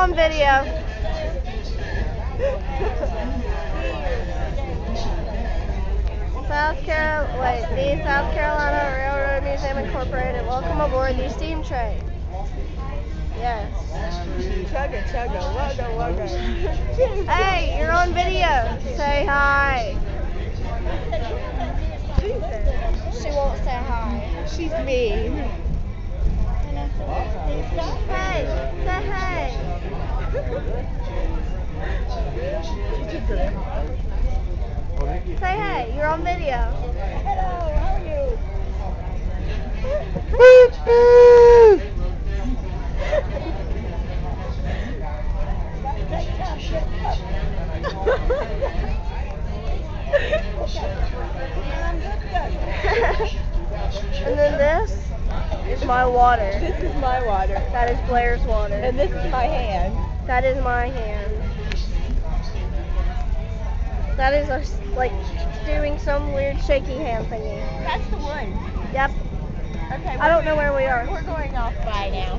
on video. The South Carolina Railroad Museum Incorporated. Welcome aboard the steam train. Yes. Chugga, chugga, wugga, wugga. Hey, you're on video. Say hi. She won't say hi. She's mean. Hey, say hey. Say hey, you're on video. Hello, how are you? And then this is my water. This is my water. That is Blair's water. And this is my hand. That is my hand. That is us, like, doing some weird shaky hand thingy. That's the one. Yep. Okay. I don't know where we are. We're going off by now.